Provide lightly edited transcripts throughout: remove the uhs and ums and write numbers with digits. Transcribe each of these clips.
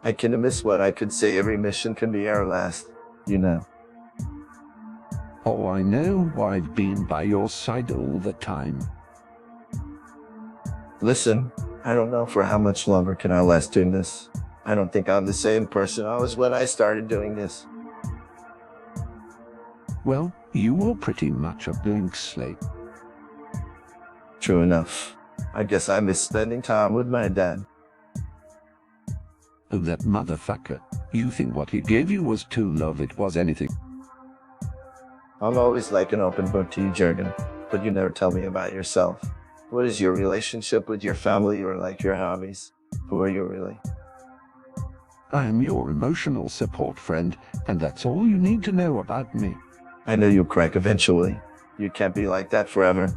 I can miss what I could say every mission can be our last, you know. Oh, I know. I've been by your side all the time. Listen, I don't know for how much longer can I last doing this. I don't think I'm the same person I was when I started doing this. Well, you were pretty much a blank slate. True enough. I guess I miss spending time with my dad. Oh, that motherfucker. You think what he gave you was too love it was anything. I'm always like an open book to you, Jurgen, but you never tell me about yourself. What is your relationship with your family or like your hobbies? Who are you really? I am your emotional support friend, and that's all you need to know about me. I know you'll crack eventually. You can't be like that forever.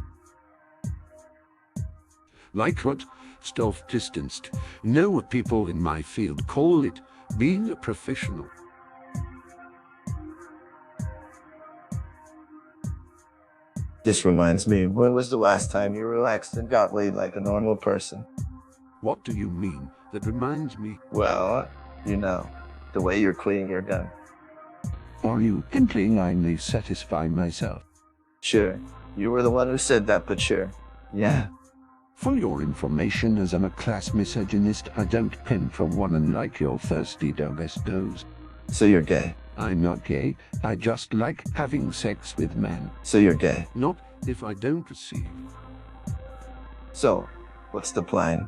Like what? Self-distanced. Know what people in my field call it, being a professional. This reminds me, when was the last time you relaxed and got laid like a normal person? What do you mean? That reminds me. Well, you know, the way you're cleaning your gun. Are you implying I may satisfy myself? Sure, you were the one who said that, but sure. Yeah. For your information, as I'm a class misogynist, I don't pen for women like your thirsty domestos. So you're gay? I'm not gay, I just like having sex with men. So you're gay? Not if I don't receive. So, what's the plan?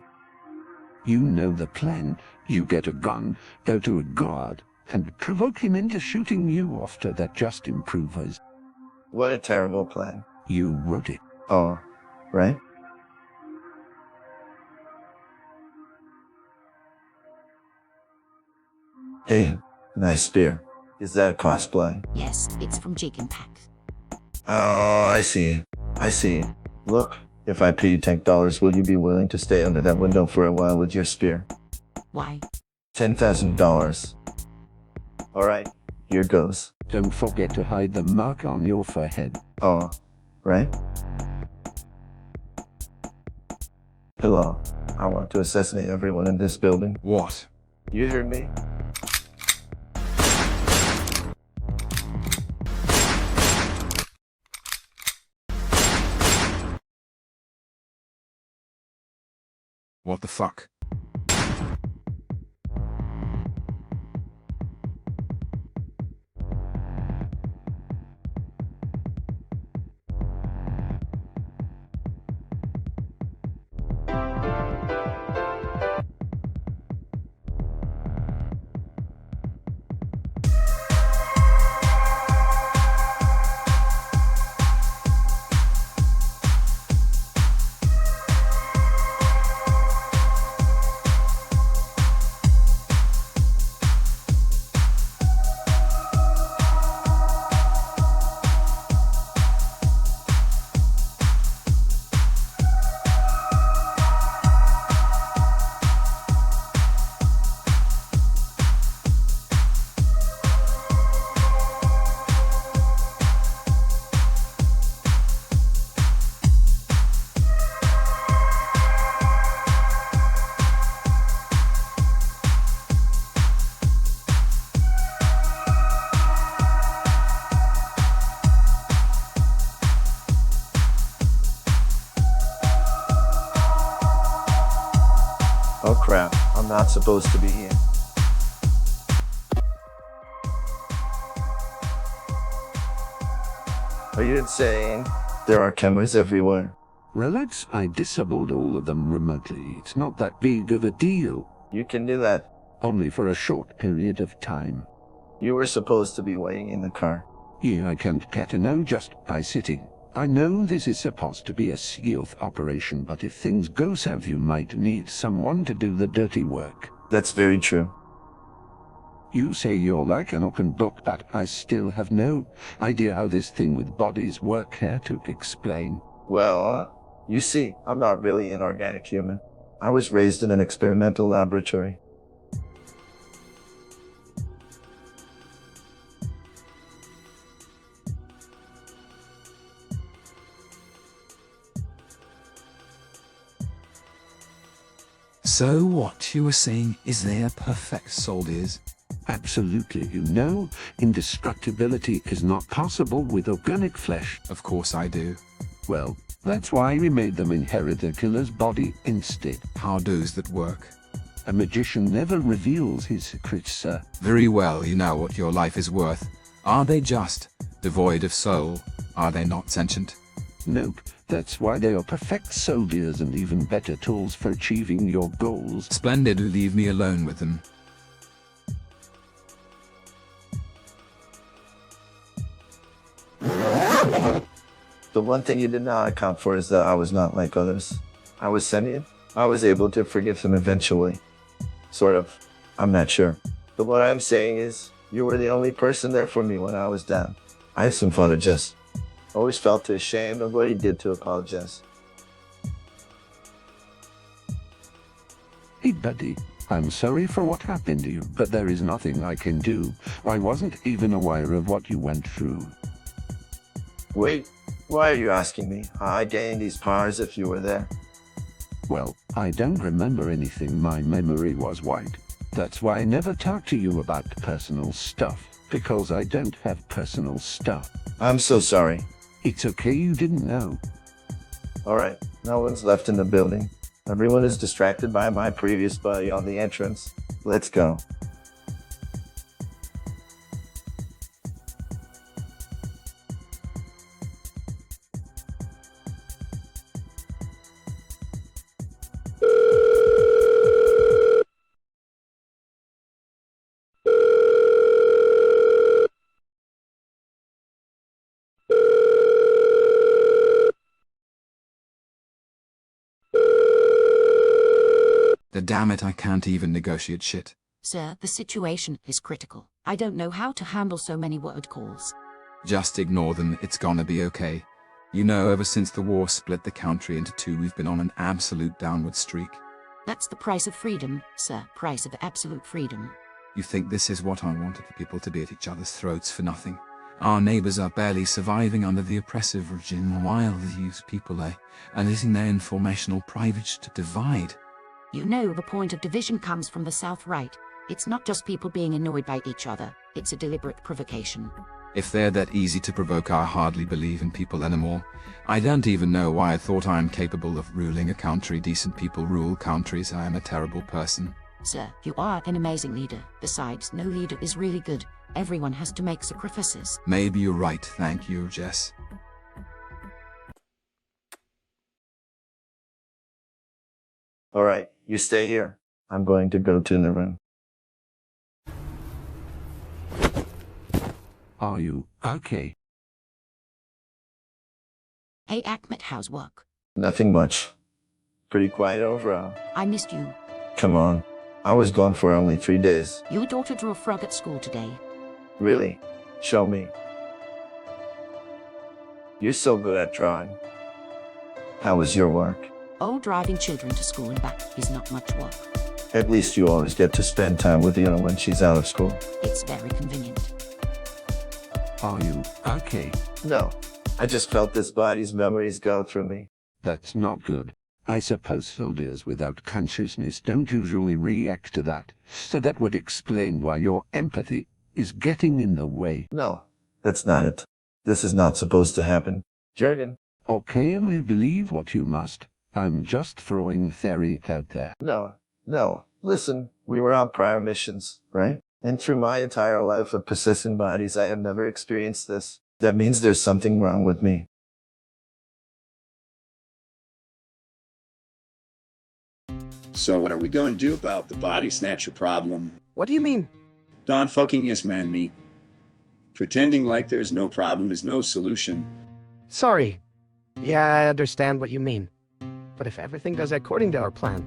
You know the plan. You get a gun, go to a guard, and provoke him into shooting you after that just improves. What a terrible plan. You wrote it. Oh, right? Hey, nice spear. Is that a cosplay? Yes, it's from Jake and Pack. Oh, I see. I see. Look, if I pay you $10, will you be willing to stay under that window for a while with your spear? Why? $10,000. Alright, here goes. Don't forget to hide the mark on your forehead. Oh, right? Hello. I want to assassinate everyone in this building. What? You heard me? What the fuck? Oh crap, I'm not supposed to be here. Are you insane? There are cameras everywhere. Relax, I disabled all of them remotely. It's not that big of a deal. You can do that. Only for a short period of time. You were supposed to be waiting in the car. Yeah, I can't get to know just by sitting. I know this is supposed to be a stealth operation, but if things go south, you might need someone to do the dirty work. That's very true. You say you're like an open book, but I still have no idea how this thing with bodies work here to explain. Well, you see, I'm not really an organic human. I was raised in an experimental laboratory. So what you were saying is they're perfect soldiers? Absolutely, you know, indestructibility is not possible with organic flesh. Of course I do. Well, that's why we made them inherit the killer's body instead. How does that work? A magician never reveals his secrets, sir. Very well, you know what your life is worth. Are they just devoid of soul? Are they not sentient? Nope, that's why they are perfect soldiers and even better tools for achieving your goals. Splendid, leave me alone with them. The one thing you did not account for is that I was not like others. I was sentient. I was able to forgive them eventually. Sort of. I'm not sure. But what I'm saying is, you were the only person there for me when I was down. I had some fun to just always felt ashamed of what he did to apologize. Hey buddy, I'm sorry for what happened to you, but there is nothing I can do. I wasn't even aware of what you went through. Wait, why are you asking me how I gained these powers if you were there? Well, I don't remember anything. My memory was white. That's why I never talk to you about personal stuff, because I don't have personal stuff. I'm so sorry. It's okay you didn't know. Alright, no one's left in the building. Everyone is distracted by my previous buddy on the entrance. Let's go. Damn it, I can't even negotiate shit. Sir, the situation is critical. I don't know how to handle so many word calls. Just ignore them, it's gonna be okay. You know, ever since the war split the country into two, we've been on an absolute downward streak. That's the price of freedom, sir. Price of absolute freedom. You think this is what I wanted, for people to be at each other's throats for nothing? Our neighbors are barely surviving under the oppressive regime, while these people are using their informational privilege to divide. You know the point of division comes from the South, right? It's not just people being annoyed by each other. It's a deliberate provocation. If they're that easy to provoke, I hardly believe in people anymore. I don't even know why I thought I am capable of ruling a country. Decent people rule countries. I am a terrible person. Sir, you are an amazing leader. Besides, no leader is really good. Everyone has to make sacrifices. Maybe you're right. Thank you, Jess. Alright, you stay here. I'm going to go to the room. Are you okay? Hey Ahmed, how's work? Nothing much. Pretty quiet overall. I missed you. Come on. I was gone for only 3 days. Your daughter drew a frog at school today. Really? Show me. You're so good at drawing. How was your work? Oh, driving children to school and back is not much work. At least you always get to spend time with Yana when she's out of school. It's very convenient. Are you okay? No. I just felt this body's memories go through me. That's not good. I suppose soldiers without consciousness don't usually react to that, so that would explain why your empathy is getting in the way. No, that's not it. This is not supposed to happen. Jurgen. Okay, we believe what you must. I'm just throwing theory out there. No. Listen, we were on prior missions, right? And through my entire life of persistent bodies, I have never experienced this. That means there's something wrong with me. So what are we going to do about the body snatcher problem? What do you mean? Don fucking yes man me. Pretending like there's no problem is no solution. Sorry. Yeah, I understand what you mean. But if everything goes according to our plan,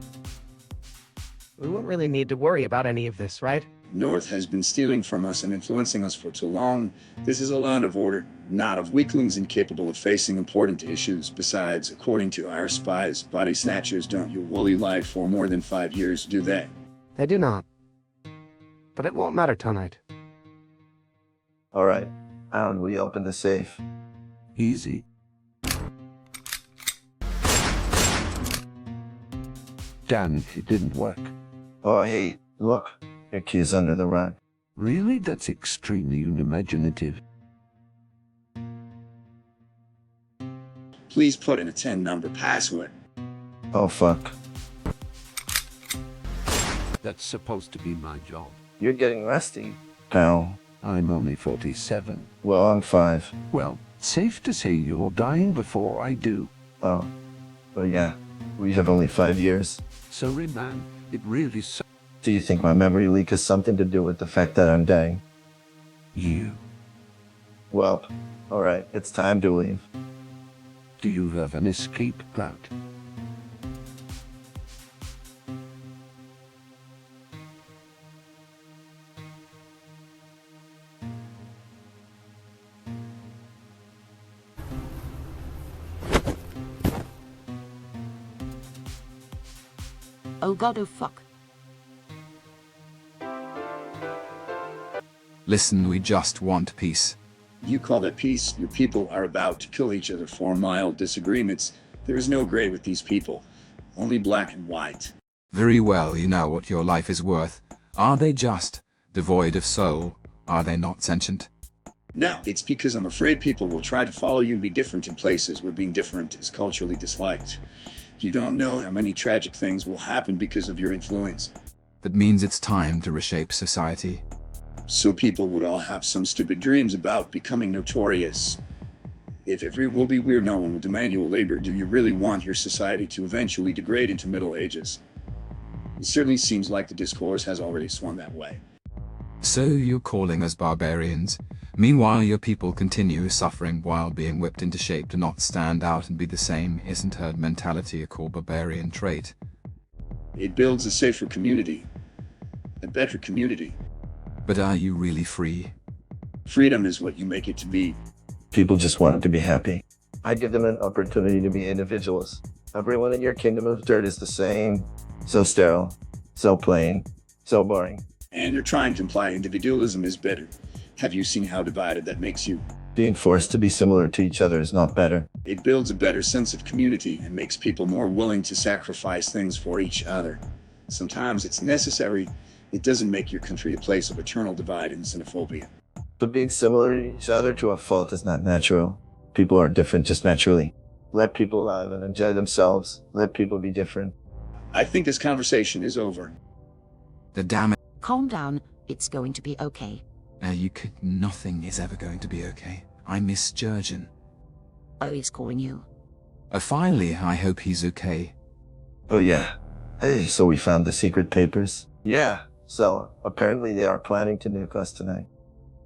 we won't really need to worry about any of this, right? North has been stealing from us and influencing us for too long. This is a land of order, not of weaklings incapable of facing important issues. Besides, according to our spies, body snatchers don't your woolly life for more than 5 years, do they? They do not. But it won't matter tonight. Alright, how do we open the safe? Easy. Dan, it didn't work. Oh, hey, look. Your key's under the rug. Really? That's extremely unimaginative. Please put in a 10-number password. Oh, fuck. That's supposed to be my job. You're getting rusty, pal. I'm only 47. Well, I'm 5. Well, safe to say you're dying before I do. Oh. But yeah, we have only 5 years. Sorry, man. It really sucks. Do you think my memory leak has something to do with the fact that I'm dying? You. Well, alright, it's time to leave. Do you have an escape route? Oh god, oh fuck. Listen, we just want peace. You call that peace? Your people are about to kill each other for mild disagreements. There is no gray with these people, only black and white. Very well, you know what your life is worth. Are they just, devoid of soul? Are they not sentient? No, it's because I'm afraid people will try to follow you and be different in places where being different is culturally disliked. You don't know how many tragic things will happen because of your influence. That means it's time to reshape society. So people would all have some stupid dreams about becoming notorious. If every will be weird, no one will demand your labor. Do you really want your society to eventually degrade into Middle Ages? It certainly seems like the discourse has already swung that way. So you're calling us barbarians. Meanwhile, your people continue suffering while being whipped into shape to not stand out and be the same. Isn't herd mentality a core barbarian trait? It builds a safer community, a better community. But are you really free? Freedom is what you make it to be. People just want to be happy. I give them an opportunity to be individuals. Everyone in your kingdom of dirt is the same. So sterile, so plain, so boring. And you're trying to imply individualism is better. Have you seen how divided that makes you? Being forced to be similar to each other is not better. It builds a better sense of community and makes people more willing to sacrifice things for each other. Sometimes it's necessary. It doesn't make your country a place of eternal divide and xenophobia. But being similar to each other to a fault is not natural. People are different just naturally. Let people live and enjoy themselves. Let people be different. I think this conversation is over. The damn it. Calm down, it's going to be okay. Nothing is ever going to be okay. I miss Jurgen. Oh, he's calling you. Finally, I hope he's okay. Oh yeah. Hey, so we found the secret papers? Yeah. So, apparently they are planning to nuke us tonight.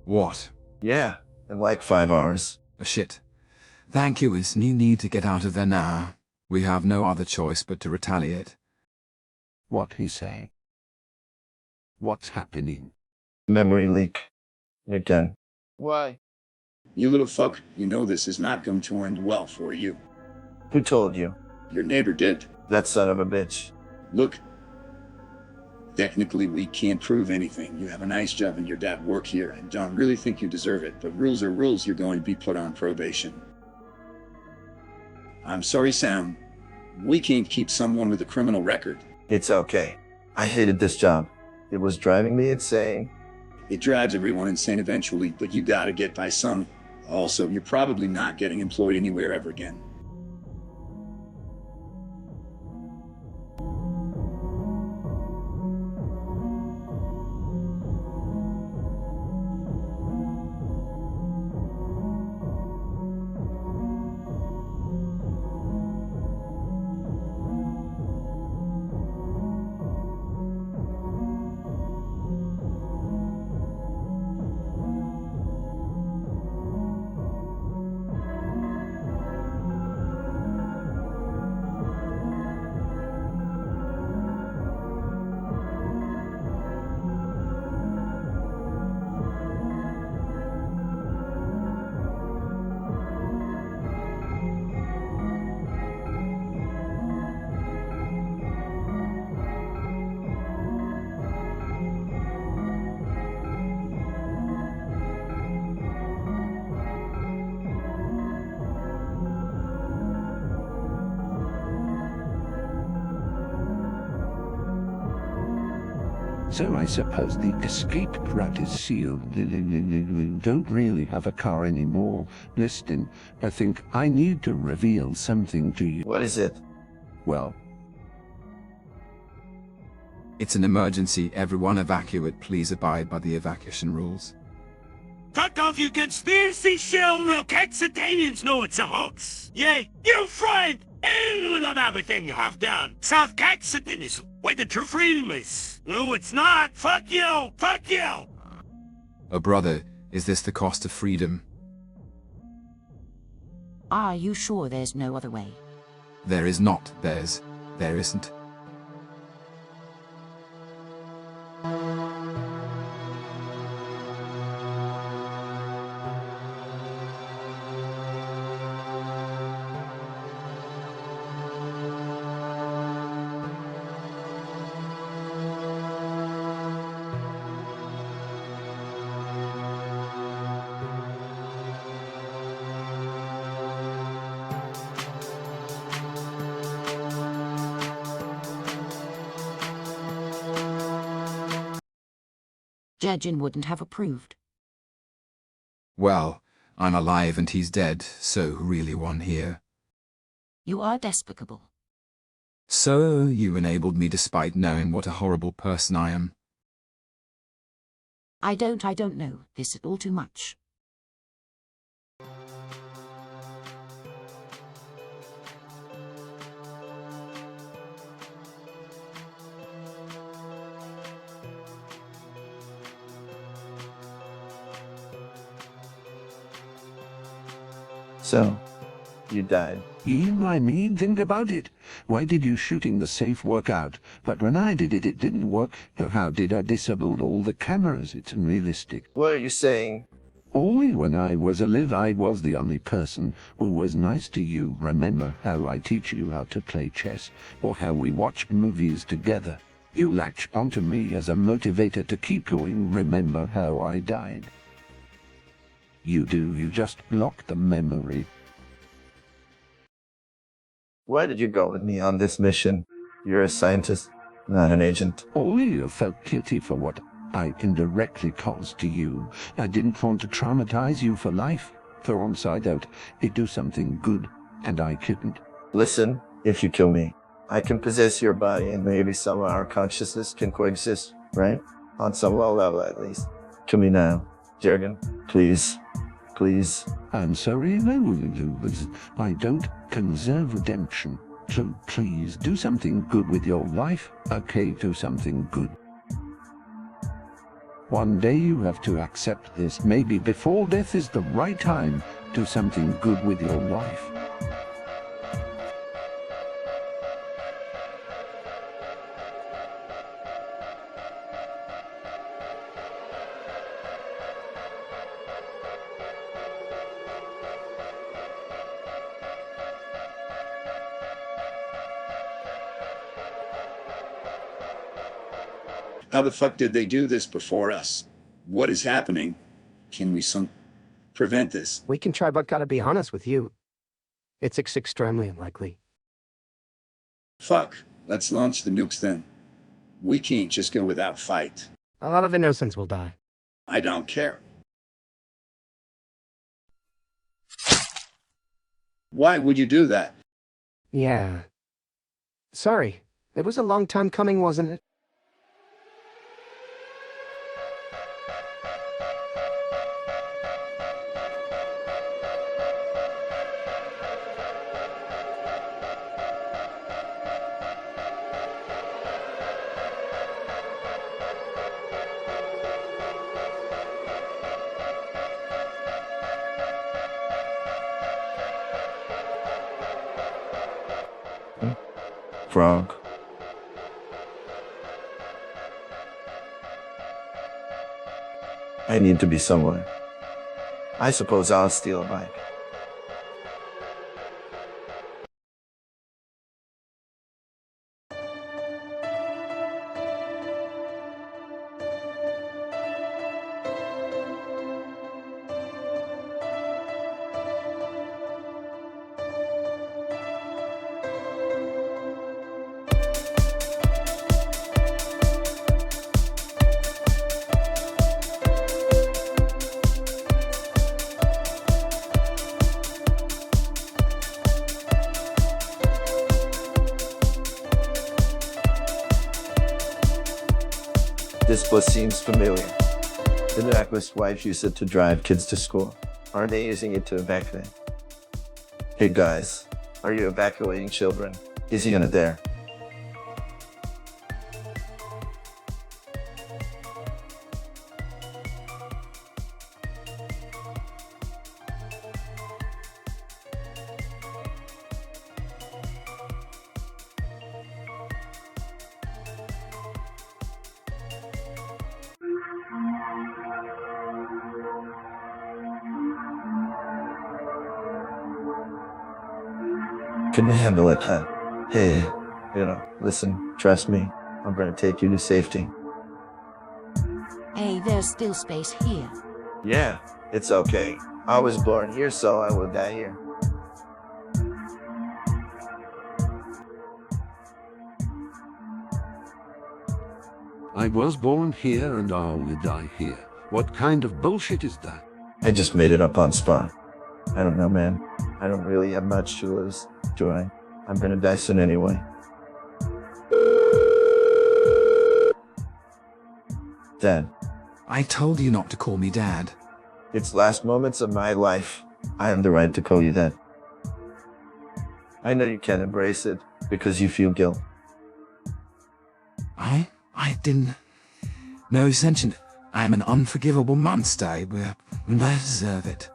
What? Yeah. In like 5 hours. Shit. Thank you, it's you need to get out of there now. We have no other choice but to retaliate. What he say? What's happening? Memory leak. You're done. Why? You little fuck, you know this is not going to end well for you. Who told you? Your neighbor did. That son of a bitch. Look, technically we can't prove anything. You have a nice job and your dad work here and don't really think you deserve it, but rules are rules. You're going to be put on probation. I'm sorry, Sam. We can't keep someone with a criminal record. It's okay. I hated this job. It was driving me insane. It drives everyone insane eventually, but you gotta get by some. Also, you're probably not getting employed anywhere ever again. So I suppose the escape route is sealed. Don't really have a car anymore. Listen, I think I need to reveal something to you. What is it? Well, It's an emergency. Everyone evacuate. Please abide by the evacuation rules. Fuck off, you conspiracy shell milk Hexatanians know it's a hoax. Yeah, you're fried and love everything you have done. South Caxton is where the true freedom is. No, it's not. Fuck you. Fuck you. Oh brother, is this the cost of freedom? Are you sure there's no other way? There is not. There isn't. Judgin wouldn't have approved. Well, I'm alive and he's dead, so who really won here? You are despicable. So you enabled me despite knowing what a horrible person I am. I don't know. This is all too much. So, you died. I mean, think about it. Why did you shooting the safe work out? But when I did it, it didn't work. So how did I disable all the cameras? It's unrealistic. What are you saying? Only when I was alive, I was the only person who was nice to you. Remember how I teach you how to play chess, or how we watch movies together? You latch onto me as a motivator to keep going. Remember how I died? You do, you just block the memory. Why did you go with me on this mission? You're a scientist, not an agent. Only you felt guilty for what I indirectly caused to you. I didn't want to traumatize you for life. For Inside Out, they do something good, and I couldn't. Listen, if you kill me, I can possess your body and maybe some of our consciousness can coexist, right? On some low level at least. Kill me now. Jurgen, please. Please. I'm sorry, I don't conserve redemption. So please, do something good with your life. Okay, do something good. One day you have to accept this. Maybe before death is the right time. Do something good with your life. How the fuck did they do this before us? What is happening? Can we prevent this? We can try, but gotta be honest with you. It's extremely unlikely. Fuck. Let's launch the nukes then. We can't just go without fight. A lot of innocents will die. I don't care. Why would you do that? Yeah. Sorry. It was a long time coming, wasn't it? Frog. I need to be somewhere. I suppose I'll steal a bike. What seems familiar? The necklace wife used it to drive kids to school. Are they using it to evacuate? Hey guys, are you evacuating children? Is he in it there? Can you handle it, huh? Hey, listen, trust me. I'm gonna take you to safety. Hey, there's still space here. Yeah, it's okay. I was born here, so I will die here. I was born here and I will die here. What kind of bullshit is that? I just made it up on spot. I don't know, man. I don't really have much to lose, do I? I'm gonna die soon anyway. Dad, I told you not to call me Dad. it's last moments of my life. I have the right to call you that. I know you can't embrace it because you feel guilt. I didn't. No, sentient. I am an unforgivable monster. I deserve it.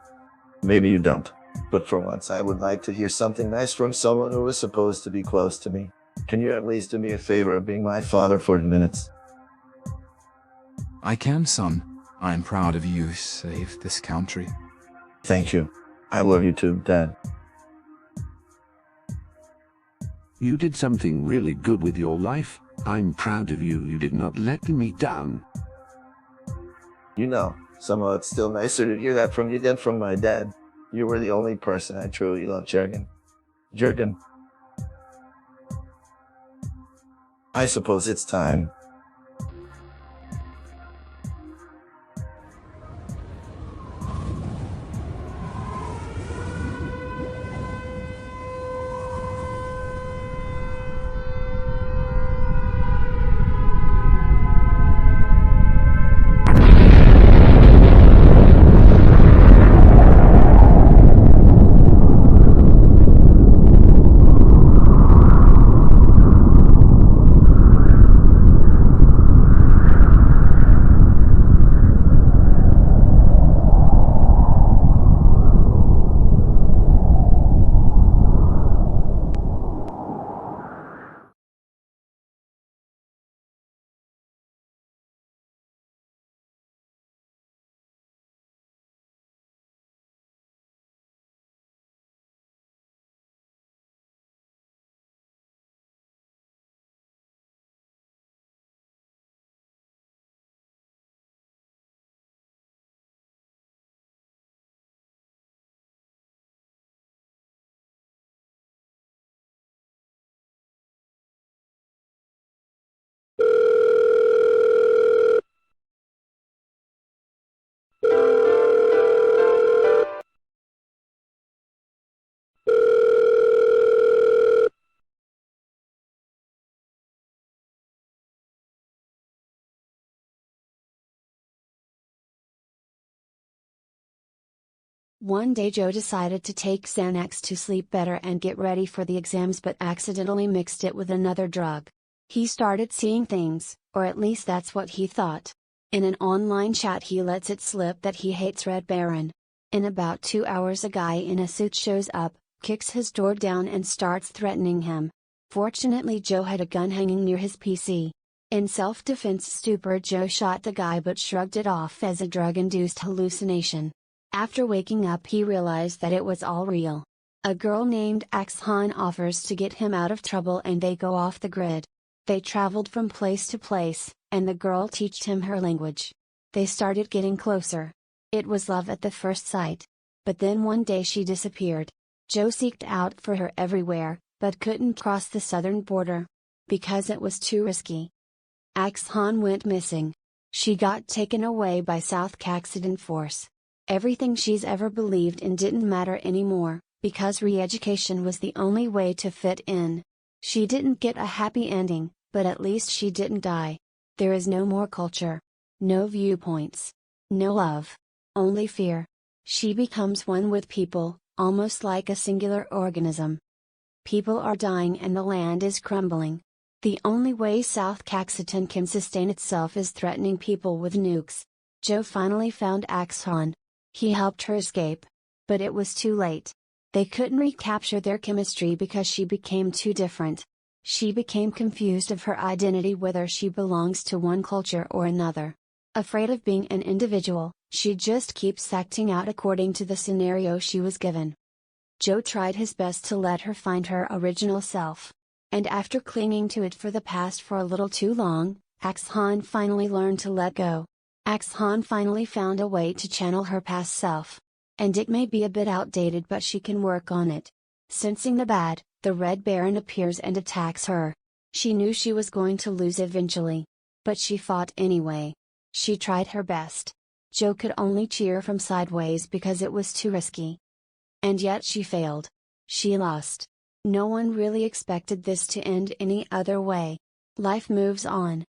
Maybe you don't. But for once, I would like to hear something nice from someone who was supposed to be close to me. Can you at least do me a favor of being my father for 10 minutes? I can, son. I am proud of you. Saved this country. Thank you. I love you too, Dad. You did something really good with your life. I'm proud of you. You did not let me down. Somehow it's still nicer to hear that from you than from my dad. You were the only person I truly loved, Jurgen. Jurgen. I suppose it's time. One day Joe decided to take Xanax to sleep better and get ready for the exams, but accidentally mixed it with another drug. He started seeing things, or at least that's what he thought. In an online chat he lets it slip that he hates Red Baron. In about 2 hours a guy in a suit shows up, kicks his door down and starts threatening him. Fortunately Joe had a gun hanging near his PC. In self-defense stupor Joe shot the guy but shrugged it off as a drug-induced hallucination. After waking up he realized that it was all real. A girl named Axhan offers to get him out of trouble and they go off the grid. They traveled from place to place, and the girl taught him her language. They started getting closer. It was love at the first sight. But then one day she disappeared. Joe seeked out for her everywhere, but couldn't cross the southern border. Because it was too risky. Axhan went missing. She got taken away by South Caxton Force. Everything she's ever believed in didn't matter anymore, because re-education was the only way to fit in. She didn't get a happy ending, but at least she didn't die. There is no more culture. No viewpoints. No love. Only fear. She becomes one with people, almost like a singular organism. People are dying and the land is crumbling. The only way South Caxton can sustain itself is threatening people with nukes. Joe finally found Axon. He helped her escape. But it was too late. They couldn't recapture their chemistry because she became too different. She became confused of her identity, whether she belongs to one culture or another. Afraid of being an individual, she just keeps acting out according to the scenario she was given. Joe tried his best to let her find her original self. And after clinging to it for the past for a little too long, Axon finally learned to let go. Axon finally found a way to channel her past self. And it may be a bit outdated, but she can work on it. Sensing the bad, the Red Baron appears and attacks her. She knew she was going to lose eventually. But she fought anyway. She tried her best. Joe could only cheer from sideways because it was too risky. And yet she failed. She lost. No one really expected this to end any other way. Life moves on.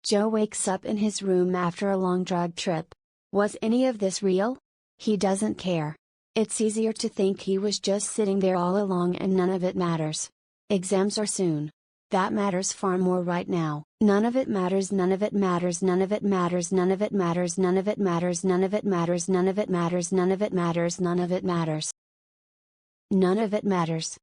Joe wakes up in his room after a long drug trip. Was any of this real? He doesn't care. It's easier to think he was just sitting there all along and none of it matters. Exams are soon. That matters far more right now. None of it matters, none of it matters, none of it matters, none of it matters, none of it matters, none of it matters, none of it matters, none of it matters, none of it matters. None of it matters.